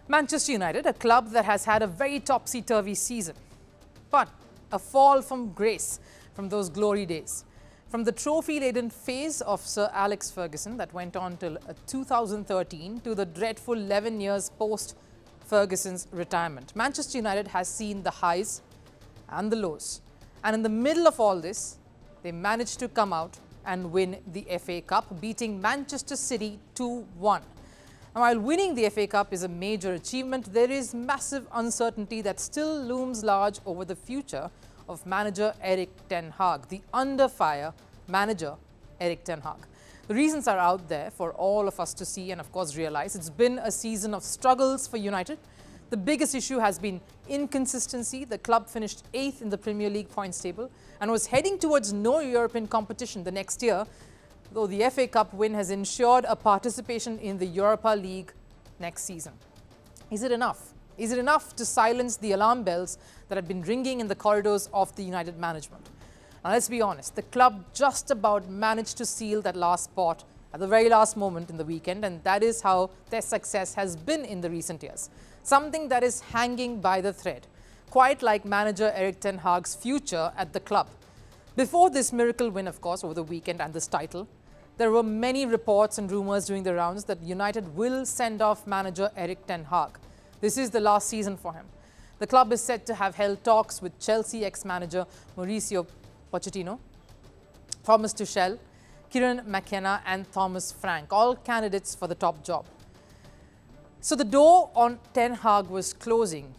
Manchester United, a club that has had a very topsy-turvy season, but a fall from grace from those glory days. From the trophy-laden phase of Sir Alex Ferguson that went on till 2013 to the dreadful 11 years post-Ferguson's retirement, Manchester United has seen the highs and the lows. And in the middle of all this, they managed to come out and win the FA Cup, beating Manchester City 2-1. Now, while winning the FA Cup is a major achievement, there is massive uncertainty that still looms large over the future of manager Erik Ten Hag, the under-fire manager Erik Ten Hag. The reasons are out there for all of us to see and, of course, realize. It's been a season of struggles for United. The biggest issue has been inconsistency. The club finished 8th in the Premier League points table and was heading towards no European competition the next year, though the FA Cup win has ensured a participation in the Europa League next season. Is it enough? Is it enough to silence the alarm bells that have been ringing in the corridors of the United management? Now, let's be honest, the club just about managed to seal that last spot at the very last moment in the weekend, and that is how their success has been in the recent years. Something that is hanging by the thread, quite like manager Erik Ten Hag's future at the club. Before this miracle win, of course, over the weekend and this title, there were many reports and rumours during the rounds that United will send off manager Erik Ten Hag. This is the last season for him. The club is said to have held talks with Chelsea ex-manager Mauricio Pochettino, Thomas Tuchel, Kieran McKenna and Thomas Frank, all candidates for the top job. So the door on Ten Hag was closing.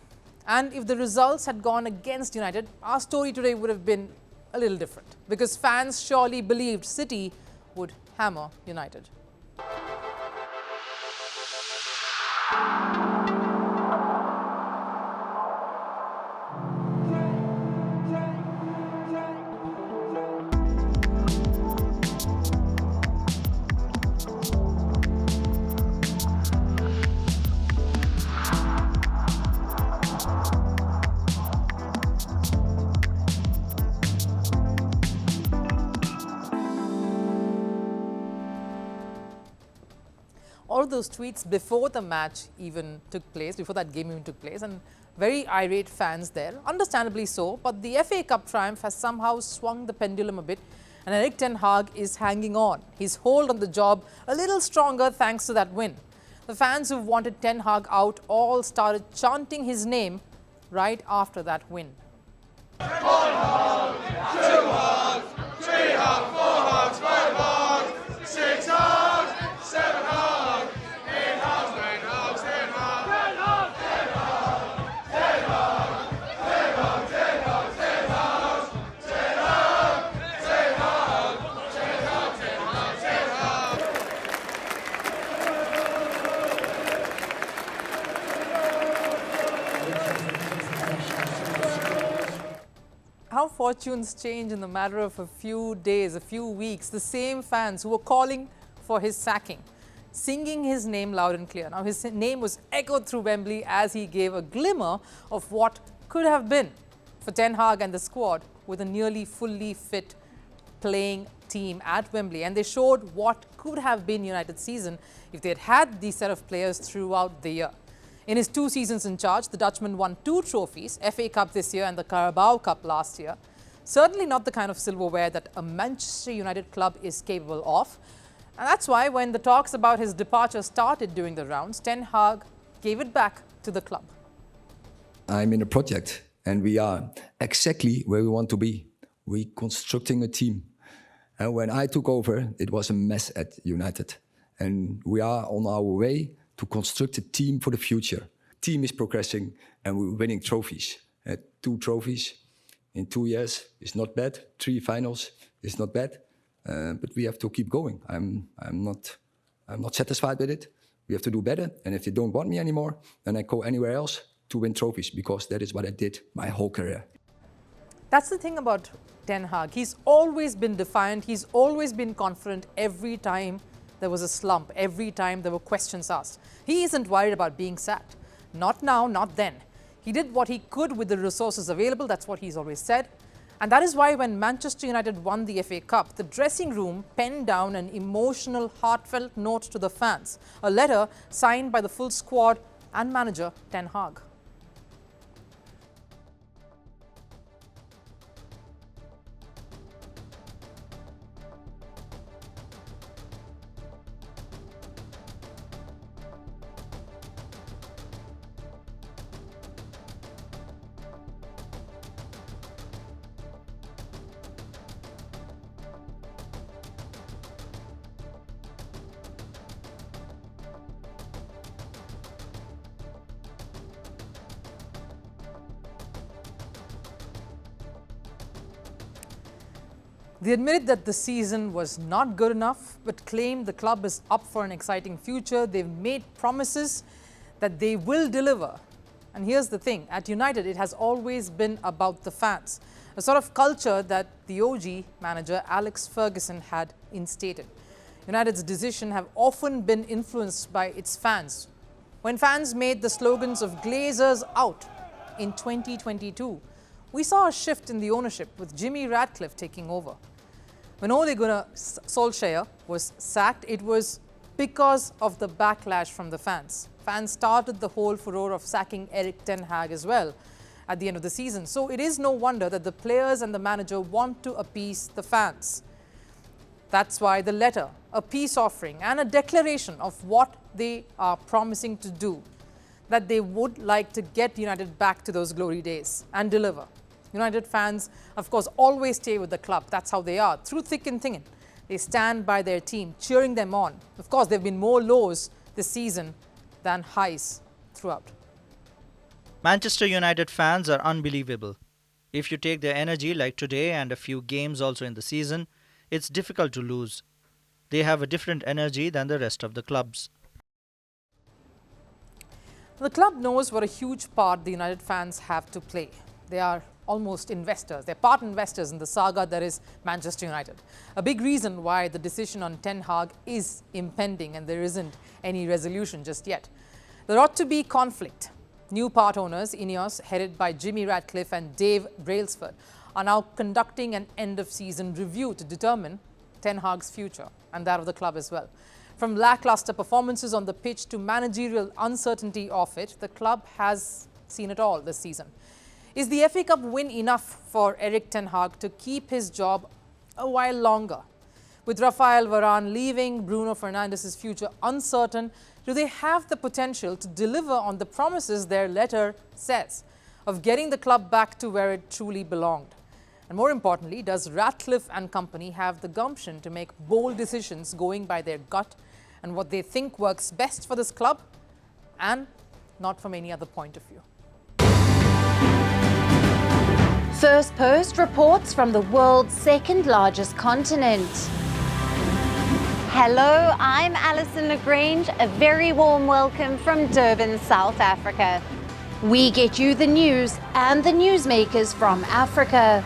And if the results had gone against United, our story today would have been a little different, because fans surely believed City would hammer United. All those tweets before the match even took place, before that game even took place, and very irate fans there, understandably so. But the FA Cup triumph has somehow swung the pendulum a bit, and Erik Ten Hag is hanging on. His hold on the job a little stronger thanks to that win. The fans who wanted Ten Hag out all started chanting his name right after that win. 1 Hag, 2 Hag, 3 Hag, 4 Hag, 5 Hag, 6 Hag, 7 Hag. How fortunes change in the matter of a few days, a few weeks. The same fans who were calling for his sacking, singing his name loud and clear. Now, his name was echoed through Wembley as he gave a glimmer of what could have been for Ten Hag and the squad with a nearly fully fit playing team at Wembley. And they showed what could have been United's season if they had had these set of players throughout the year. In his 2 seasons in charge, the Dutchman won 2 trophies, FA Cup this year and the Carabao Cup last year. Certainly not the kind of silverware that a Manchester United club is capable of. And that's why when the talks about his departure started during the rounds, Ten Hag gave it back to the club. I'm in a project and we are exactly where we want to be. We're constructing a team. And when I took over, it was a mess at United. And we are on our way to construct a team for the future. Team is progressing and we're winning trophies. 2 trophies in 2 years is not bad. 3 finals is not bad. But we have to keep going. I'm not satisfied with it. We have to do better. And if they don't want me anymore, then I go anywhere else to win trophies, because that is what I did my whole career. That's the thing about Ten Hag. He's always been defiant. He's always been confident every time there was a slump, every time there were questions asked. He isn't worried about being sacked. Not now, not then. He did what he could with the resources available. That's what he's always said. And that is why when Manchester United won the FA Cup, the dressing room penned down an emotional, heartfelt note to the fans. A letter signed by the full squad and manager Ten Hag. They admitted that the season was not good enough, but claimed the club is up for an exciting future. They've made promises that they will deliver. And here's the thing, at United, it has always been about the fans, a sort of culture that the OG manager Alex Ferguson had instated. United's decisions have often been influenced by its fans. When fans made the slogans of Glazers out in 2022, we saw a shift in the ownership with Jimmy Ratcliffe taking over. When Ole Gunnar Solskjaer was sacked, it was because of the backlash from the fans. Fans started the whole furore of sacking Erik Ten Hag as well at the end of the season. So it is no wonder that the players and the manager want to appease the fans. That's why the letter, a peace offering and a declaration of what they are promising to do, that they would like to get United back to those glory days and deliver. United fans, of course, always stay with the club. That's how they are. Through thick and thin, they stand by their team, cheering them on. Of course, there have been more lows this season than highs throughout. Manchester United fans are unbelievable. If you take their energy like today and a few games also in the season, it's difficult to lose. They have a different energy than the rest of the clubs. The club knows what a huge part the United fans have to play. They are almost investors. They're part investors in the saga that is Manchester United. A big reason why the decision on Ten Hag is impending and there isn't any resolution just yet. There ought to be conflict. New part owners, Ineos, headed by Jimmy Ratcliffe and Dave Brailsford, are now conducting an end-of-season review to determine Ten Hag's future and that of the club as well. From lackluster performances on the pitch to managerial uncertainty of it, the club has seen it all this season. Is the FA Cup win enough for Erik Ten Hag to keep his job a while longer? With Rupha Ramani leaving, Bruno Fernandes's future uncertain, do they have the potential to deliver on the promises their letter says of getting the club back to where it truly belonged? And more importantly, does Ratcliffe and company have the gumption to make bold decisions going by their gut and what they think works best for this club and not from any other point of view? Firstpost reports from the world's second largest continent. Hello, I'm Alison Lagrange. A very warm welcome from Durban, South Africa. We get you the news and the newsmakers from Africa.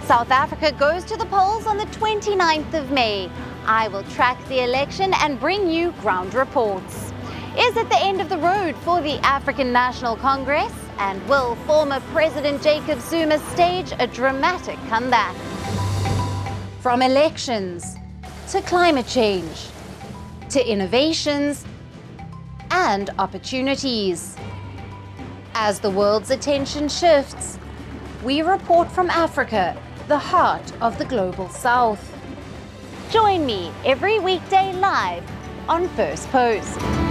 South Africa goes to the polls on the 29th of May. I will track the election and bring you ground reports. Is it the end of the road for the African National Congress? And will former President Jacob Zuma stage a dramatic comeback? From elections to climate change to innovations and opportunities. As the world's attention shifts, we report from Africa, the heart of the global south. Join me every weekday live on Firstpost.